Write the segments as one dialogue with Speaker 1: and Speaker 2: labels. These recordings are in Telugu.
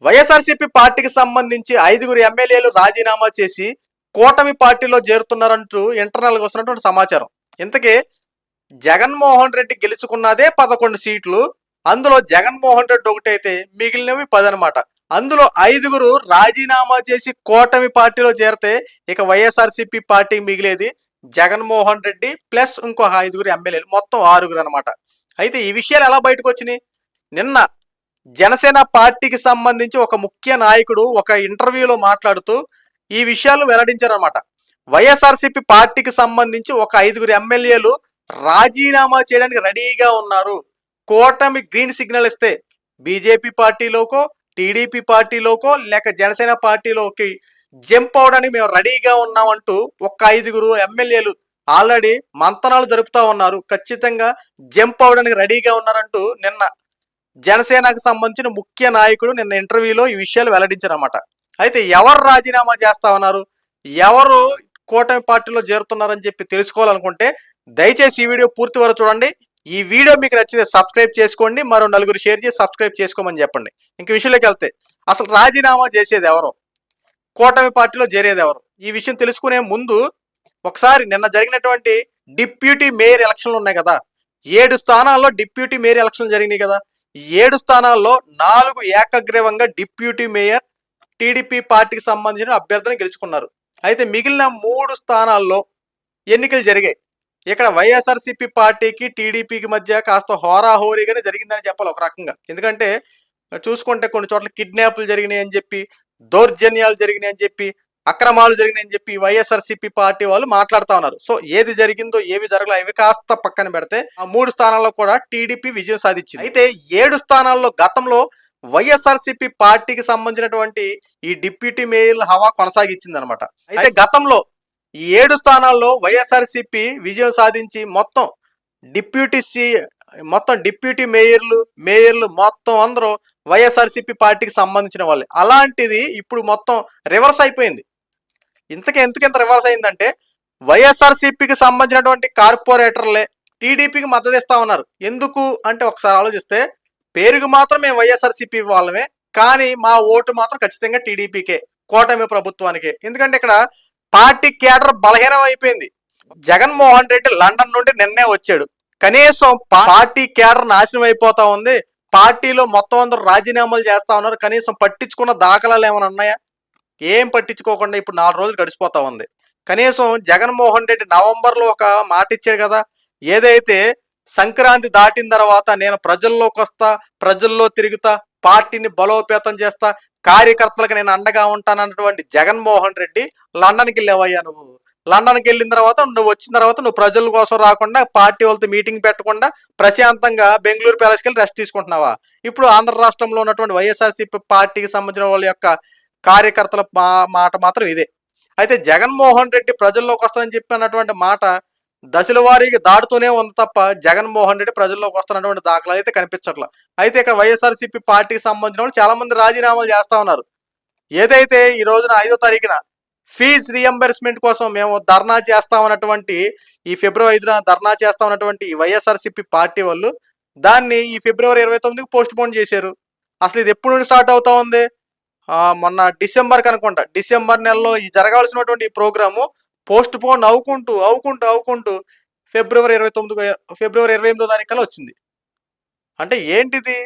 Speaker 1: వైఎస్ఆర్సీపీ పార్టీకి సంబంధించి 5గురు ఎమ్మెల్యేలు రాజీనామా చేసి కూటమి పార్టీలో చేరుతున్నారంటూ ఇంటర్నల్గా వస్తున్నటువంటి సమాచారం. ఇంతకీ జగన్మోహన్ రెడ్డి గెలుచుకున్నదే 11 సీట్లు. అందులో జగన్మోహన్ రెడ్డి ఒకటైతే మిగిలినవి 10 అనమాట. అందులో 5గురు రాజీనామా చేసి కూటమి పార్టీలో చేరితే ఇక వైఎస్ఆర్సీపీ పార్టీ మిగిలేది జగన్మోహన్ రెడ్డి ప్లస్ ఇంకో 5గురు ఎమ్మెల్యేలు, మొత్తం 6గురు అనమాట. అయితే ఈ విషయాలు ఎలా బయటకు వచ్చినాయి? నిన్న జనసేన పార్టీకి సంబంధించి ఒక ముఖ్య నాయకుడు ఒక ఇంటర్వ్యూలో మాట్లాడుతూ ఈ విషయాలు వెల్లడించారన్నమాట. వైఎస్ఆర్సీపీ పార్టీకి సంబంధించి ఒక 5గురు ఎమ్మెల్యేలు రాజీనామా చేయడానికి రెడీగా ఉన్నారు. కూటమి గ్రీన్ సిగ్నల్ ఇస్తే బీజేపీ పార్టీలోకో, టీడీపీ పార్టీలోకో, లేక జనసేన పార్టీలోకి జంప్ అవడానికి మేము రెడీగా ఉన్నామంటూ ఒక 5గురు ఎమ్మెల్యేలు ఆల్రెడీ మంతనాలు జరుపుతా ఉన్నారు. ఖచ్చితంగా జంప్ అవడానికి రెడీగా ఉన్నారంటూ నిన్న జనసేనకు సంబంధించిన ముఖ్య నాయకుడు నిన్న ఇంటర్వ్యూలో ఈ విషయాలు వెల్లడించారన్నమాట. అయితే ఎవరు రాజీనామా చేస్తా ఉన్నారు, ఎవరు కూటమి పార్టీలో చేరుతున్నారని చెప్పి తెలుసుకోవాలనుకుంటే దయచేసి ఈ వీడియో పూర్తి వరకు చూడండి. ఈ వీడియో మీకు నచ్చితే సబ్స్క్రైబ్ చేసుకోండి, మరో నలుగురు షేర్ చేసి సబ్స్క్రైబ్ చేసుకోమని చెప్పండి. ఇంక విషయంలోకి వెళ్తే అసలు రాజీనామా చేసేది ఎవరు, కూటమి పార్టీలో చేరేది ఎవరు, ఈ విషయం తెలుసుకునే ముందు ఒకసారి నిన్న జరిగినటువంటి డిప్యూటీ మేయర్ ఎలక్షన్లు ఉన్నాయి కదా, 7 స్థానాల్లో డిప్యూటీ మేయర్ ఎలక్షన్లు జరిగినాయి కదా. 7 స్థానాల్లో 4 ఏకగ్రీవంగా డిప్యూటీ మేయర్ టీడీపీ పార్టీకి సంబంధించిన అభ్యర్థులను గెలుచుకున్నారు. అయితే మిగిలిన 3 స్థానాల్లో ఎన్నికలు జరిగాయి. ఇక్కడ వైఎస్ఆర్సీపీ పార్టీకి టీడీపీకి మధ్య కాస్త హోరాహోరీగానే జరిగిందని చెప్పాలి ఒక రకంగా. ఎందుకంటే చూసుకుంటే కొన్ని చోట్ల కిడ్నాప్లు జరిగినాయి అని చెప్పి, దౌర్జన్యాలు జరిగినాయి అని చెప్పి, అక్రమాలు జరిగినాయని చెప్పి వైఎస్ఆర్సీపీ పార్టీ వాళ్ళు మాట్లాడుతూ ఉన్నారు. సో ఏది జరిగిందో ఏవి జరగలో అవి కాస్త పక్కన పెడితే ఆ 3 స్థానాల్లో కూడా టీడీపీ విజయం సాధించింది. అయితే 7 స్థానాల్లో గతంలో వైఎస్ఆర్సీపీ పార్టీకి సంబంధించినటువంటి ఈ డిప్యూటీ మేయర్ల హవా కొనసాగించింది అనమాట. అయితే గతంలో ఈ 7 స్థానాల్లో వైఎస్ఆర్సీపీ విజయం సాధించి మొత్తం డిప్యూటీ మేయర్లు మొత్తం అందరూ వైఎస్ఆర్సీపీ పార్టీకి సంబంధించిన వాళ్ళే. అలాంటిది ఇప్పుడు మొత్తం రివర్స్ అయిపోయింది. ఎందుకు రివర్స్ అయిందంటే వైఎస్ఆర్సీపీకి సంబంధించినటువంటి కార్పొరేటర్లే టీడీపీకి మద్దతు ఇస్తా ఉన్నారు. ఎందుకు అంటే ఒకసారి ఆలోచిస్తే పేరుకు మాత్రం మేము వైఎస్ఆర్సీపీ వాళ్ళమే, కానీ మా ఓటు మాత్రం ఖచ్చితంగా టీడీపీకే, కూటమి ప్రభుత్వానికే. ఎందుకంటే ఇక్కడ పార్టీ కేడర్ బలహీనం అయిపోయింది. జగన్మోహన్ రెడ్డి లండన్ నుండి నిన్నే వచ్చాడు. కనీసం పార్టీ కేడర్ నాశనం అయిపోతా ఉంది. పార్టీలో మొత్తం అందరూ రాజీనామాలు చేస్తా ఉన్నారు. కనీసం పట్టించుకున్న దాఖలాలు ఏమైనా ఉన్నాయా? ఏం పట్టించుకోకుండా ఇప్పుడు 4 రోజులు గడిచిపోతా ఉంది. కనీసం జగన్మోహన్ రెడ్డి నవంబర్లో ఒక మాట ఇచ్చాడు కదా, ఏదైతే సంక్రాంతి దాటిన తర్వాత నేను ప్రజల్లోకి వస్తా, ప్రజల్లో తిరుగుతా, పార్టీని బలోపేతం చేస్తా, కార్యకర్తలకు నేను అండగా ఉంటానన్నటువంటి జగన్మోహన్ రెడ్డి లండన్కి వెళ్ళావయ్యా. నువ్వు లండన్కి వెళ్ళిన తర్వాత నువ్వు వచ్చిన తర్వాత నువ్వు ప్రజల కోసం రాకుండా, పార్టీ వాళ్ళతో మీటింగ్ పెట్టకుండా ప్రశాంతంగా బెంగళూరు ప్యాలెస్కి వెళ్ళి రెస్ట్ తీసుకుంటున్నావా? ఇప్పుడు ఆంధ్ర రాష్ట్రంలో ఉన్నటువంటి వైఎస్ఆర్సీపీ పార్టీకి సంబంధించిన వాళ్ళ యొక్క కార్యకర్తల మాట మాత్రం ఇదే. అయితే జగన్మోహన్ రెడ్డి ప్రజల్లోకి వస్తానని చెప్పినటువంటి మాట దశల వారీగా దాటుతూనే ఉంది తప్ప జగన్మోహన్ రెడ్డి ప్రజల్లోకి వస్తున్నటువంటి దాఖలాలు అయితే కనిపించట్లా. అయితే ఇక్కడ వైఎస్ఆర్సీపీ పార్టీకి సంబంధించిన వాళ్ళు చాలా మంది రాజీనామాలు చేస్తా ఉన్నారు. ఏదైతే ఈ రోజున 5వ తారీఖున ఫీజు రీఎంబర్స్మెంట్ కోసం మేము ధర్నా చేస్తామన్నటువంటి ఈ ఫిబ్రవరి 5న ధర్నా చేస్తామన్నటువంటి వైఎస్ఆర్సీపీ పార్టీ వాళ్ళు దాన్ని ఈ ఫిబ్రవరి 29కి పోస్ట్ పోన్ చేశారు. అసలు ఇది ఎప్పుడు నుండి స్టార్ట్ అవుతా ఉంది? మొన్న డిసెంబర్ కనుకుంటా, డిసెంబర్ నెలలో ఈ జరగాల్సినటువంటి ఈ ప్రోగ్రాము పోస్ట్ పోన్ అవుకుంటూ ఫిబ్రవరి 28వ తారీఖు కల్లా వచ్చింది. అంటే ఏంటిది?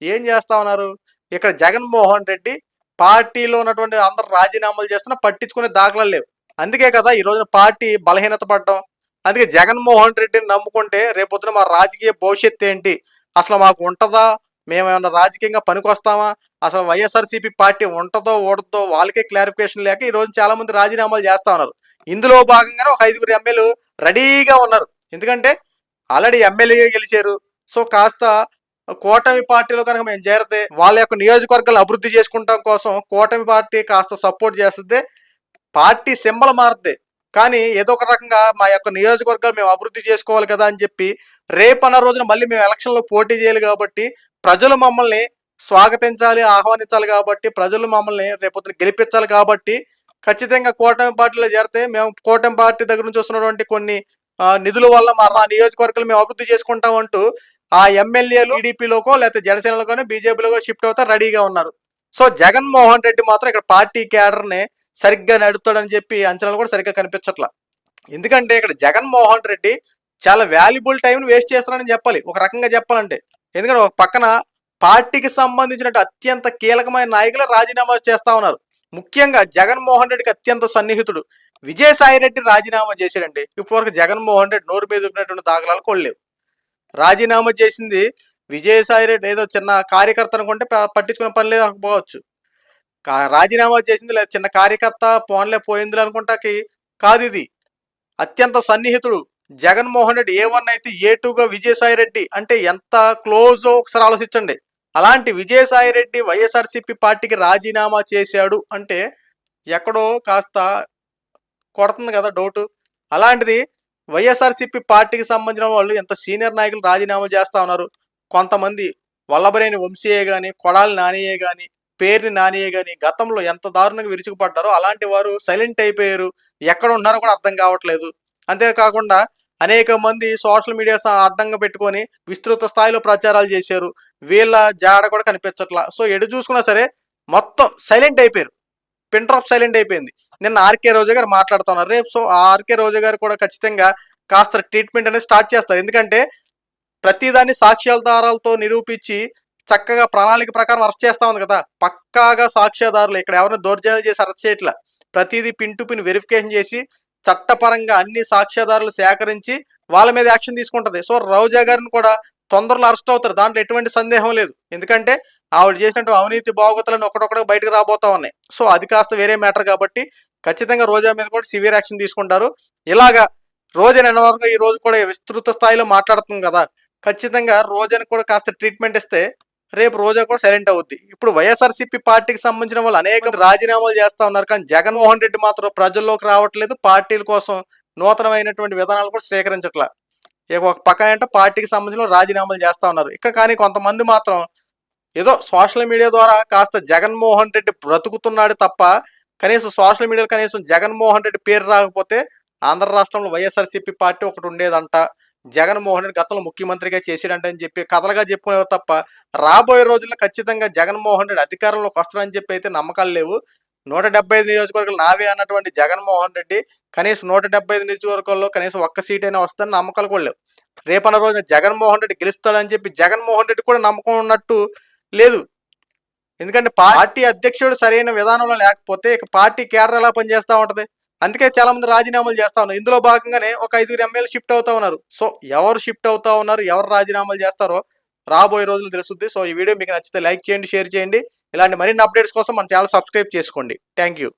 Speaker 1: ఏం చేస్తా ఉన్నారు? ఇక్కడ జగన్మోహన్ రెడ్డి పార్టీలో ఉన్నటువంటి అందరు రాజీనామాలు చేస్తున్నా పట్టించుకునే దాఖలాలు లేవు. అందుకే కదా ఈ రోజున పార్టీ బలహీనత పడడం. అందుకే జగన్మోహన్ రెడ్డిని నమ్ముకుంటే రేపొద్దున మా రాజకీయ భవిష్యత్తు ఏంటి, అసలు మాకు ఉంటుందా, మేమేమన్నా రాజకీయంగా పనికొస్తామా, అసలు వైఎస్ఆర్సీపీ పార్టీ ఉంటుందో ఓడదో వాళ్ళకే క్లారిఫికేషన్ లేక ఈ రోజు చాలా మంది రాజీనామాలు చేస్తా ఉన్నారు. ఇందులో భాగంగానే ఒక 5గురు ఎమ్మెల్యేలు రెడీగా ఉన్నారు. ఎందుకంటే ఆల్రెడీ ఎమ్మెల్యేగా గెలిచారు. సో కాస్త కూటమి పార్టీలో కనుక మేము చేరితే వాళ్ళ యొక్క నియోజకవర్గాలను అభివృద్ధి చేసుకుంటాం కోసం కూటమి పార్టీ కాస్త సపోర్ట్ చేస్తుంది. పార్టీ సింబల్ మారుద్ది, కానీ ఏదో ఒక రకంగా మా యొక్క నియోజకవర్గాలు మేము అభివృద్ధి చేసుకోవాలి కదా అని చెప్పి రేపన్న రోజున మళ్ళీ మేము ఎలక్షన్లో పోటీ చేయాలి కాబట్టి, ప్రజలు మమ్మల్ని స్వాగతించాలి, ఆహ్వానించాలి కాబట్టి, ప్రజలు మమ్మల్ని రేపొద్దున గెలిపించాలి కాబట్టి ఖచ్చితంగా కూటమి పార్టీలో చేరితే మేము కూటమి పార్టీ దగ్గర నుంచి వస్తున్నటువంటి కొన్ని నిధుల వల్ల మా నియోజకవర్గాలు మేము అభివృద్ధి చేసుకుంటాం అంటూ ఆ ఎమ్మెల్యేలు టీడీపీలోకో లేకపోతే జనసేనలోకో బీజేపీలోకో షిఫ్ట్ అవుతా రెడీగా ఉన్నారు. సో జగన్మోహన్ రెడ్డి మాత్రం ఇక్కడ పార్టీ క్యాడర్ని సరిగ్గా నడుపుతాడని చెప్పి అంచనాలు కూడా సరిగ్గా కనిపించట్లా. ఎందుకంటే ఇక్కడ జగన్మోహన్ రెడ్డి చాలా వాల్యుబుల్ టైంని వేస్ట్ చేస్తున్నాడని చెప్పాలి ఒక రకంగా చెప్పాలంటే. ఎందుకంటే ఒక పక్కన పార్టీకి సంబంధించిన అత్యంత కీలకమైన నాయకులు రాజీనామా చేస్తా ఉన్నారు. ముఖ్యంగా జగన్మోహన్ రెడ్డికి అత్యంత సన్నిహితుడు విజయసాయి రెడ్డి రాజీనామా చేశాడండి. ఇప్పటివరకు జగన్మోహన్ రెడ్డి నోరు మీద ఉన్నటువంటి దాఖలాలు కొనలేవు. రాజీనామా చేసింది విజయసాయి రెడ్డి ఏదో చిన్న కార్యకర్త అనుకుంటే పట్టించుకునే పని లేదు అనుకోవచ్చు. రాజీనామా చేసింది లేదా చిన్న కార్యకర్త పోన్లే పోయింది అనుకుంటాకి కాదు. ఇది అత్యంత సన్నిహితుడు జగన్మోహన్ రెడ్డి A1 అయితే A2గా విజయసాయి రెడ్డి అంటే ఎంత క్లోజో ఒకసారి ఆలోచించండి. అలాంటి విజయసాయి రెడ్డి వైఎస్ఆర్సీపీ పార్టీకి రాజీనామా చేశాడు అంటే ఎక్కడో కాస్త కొడుతుంది కదా డౌట్. అలాంటిది వైఎస్ఆర్సీపీ పార్టీకి సంబంధించిన వాళ్ళు ఎంత సీనియర్ నాయకులు రాజీనామా చేస్తా ఉన్నారు. కొంతమంది వల్లభనేని వంశీయే కానీ, కొడాలి నానియే కానీ, పేర్ని నానియే కానీ గతంలో ఎంత దారుణంగా విరుచుకుపడ్డారో అలాంటి వారు సైలెంట్ అయిపోయారు. ఎక్కడ ఉన్నారో కూడా అర్థం కావట్లేదు. అంతేకాకుండా అనేక మంది సోషల్ మీడియా అడ్డంగా పెట్టుకొని విస్తృత స్థాయిలో ప్రచారాలు చేశారు. వీళ్ళ జాడ కూడా కనిపించట్లా. సో ఎటు చూసుకున్నా సరే మొత్తం సైలెంట్ అయిపోయారు. పిన్ డ్రాప్ సైలెంట్ అయిపోయింది. నిన్న ఆర్కే రోజా గారు మాట్లాడుతున్నారు. రేపు సో ఆర్కే రోజా గారు కూడా ఖచ్చితంగా కాస్త ట్రీట్మెంట్ అనేది స్టార్ట్ చేస్తారు. ఎందుకంటే ప్రతిదాన్ని సాక్ష్యాధారాలతో నిరూపించి చక్కగా ప్రణాళిక ప్రకారం అరెస్ట్ చేస్తా ఉంది కదా. పక్కాగా సాక్ష్యాధారులు ఇక్కడ ఎవరైనా దౌర్జన్యాలు చేసి అరెస్ట్ చేయట్లా. ప్రతిదీ పిన్ టు పిన్ వెరిఫికేషన్ చేసి చట్టపరంగా అన్ని సాక్ష్యాధారాలు సేకరించి వాళ్ళ మీద యాక్షన్ తీసుకుంటది. సో రోజా గారిని కూడా తొందరలో అరెస్ట్ అవుతారు. దాంట్లో ఎటువంటి సందేహం లేదు. ఎందుకంటే ఆవిడ చేసినట్టు అవినీతి బాగోతులను ఒకటొకటి బయటకు రాబోతా ఉన్నాయి. సో అది కాస్త వేరే మ్యాటర్ కాబట్టి ఖచ్చితంగా రోజా మీద కూడా సివియర్ యాక్షన్ తీసుకుంటారు. ఇలాగా రోజా నిన్న వరకు ఈ రోజు కూడా విస్తృత స్థాయిలో మాట్లాడుతుంది కదా. ఖచ్చితంగా రోజాని కూడా కాస్త ట్రీట్మెంట్ ఇస్తే రేపు రోజా కూడా సైలెంట్ అవుద్ది. ఇప్పుడు వైఎస్ఆర్సీపీ పార్టీకి సంబంధించిన వాళ్ళు అనేక రాజీనామాలు చేస్తా ఉన్నారు. కానీ జగన్మోహన్ రెడ్డి మాత్రం ప్రజల్లోకి రావట్లేదు. పార్టీల కోసం నూతనమైనటువంటి విధానాలు కూడా స్వీకరించట్లా. ఇక ఒక పక్కన ఏంటో పార్టీకి సంబంధించిన రాజీనామాలు చేస్తా ఉన్నారు. ఇక్కడ కానీ కొంతమంది మాత్రం ఏదో సోషల్ మీడియా ద్వారా కాస్త జగన్మోహన్ రెడ్డి బ్రతుకుతున్నాడు తప్ప కనీసం సోషల్ మీడియాలో కనీసం జగన్మోహన్ రెడ్డి పేరు రాకపోతే ఆంధ్ర రాష్ట్రంలో వైఎస్ఆర్సీపీ పార్టీ ఒకటి ఉండేదంట. జగన్మోహన్ రెడ్డి గతంలో ముఖ్యమంత్రిగా చేసాడంట అని చెప్పి కథలుగా చెప్పుకునేవారు తప్ప రాబోయే రోజుల్లో ఖచ్చితంగా జగన్మోహన్ రెడ్డి అధికారంలోకి వస్తాడని చెప్పి అయితే నమ్మకాలు లేవు. 175 నియోజకవర్గాలు నావే అన్నటువంటి జగన్మోహన్ రెడ్డి కనీసం 175 నియోజకవర్గాల్లో కనీసం ఒక్క సీట్ అయినా వస్తుందని నమ్మకాలు కూడా లేవు. రేపన్న రోజున జగన్మోహన్ రెడ్డి గెలుస్తాడని చెప్పి జగన్మోహన్ రెడ్డి కూడా నమ్మకం ఉన్నట్టు లేదు. ఎందుకంటే పార్టీ అధ్యక్షుడు సరైన విధానంలో లేకపోతే ఇక పార్టీ కేడర్ ఎలా పనిచేస్తూ ఉంటది. అందుకే చాలా మంది రాజీనామాలు చేస్తా ఉన్నారు. ఇందులో భాగంగానే ఒక 5 ఎమ్మెల్యేలు షిఫ్ట్ అవుతా ఉన్నారు. సో ఎవరు షిఫ్ట్ అవుతా ఉన్నారు, ఎవరు రాజీనామాలు చేస్తారో రాబోయే రోజులు తెలుస్తుంది. సో ఈ వీడియో మీకు నచ్చితే లైక్ చేయండి, షేర్ చేయండి. ఇలాంటి మరిన్ని అప్డేట్స్ కోసం మన ఛానల్ సబ్స్క్రైబ్ చేసుకోండి. Thank you.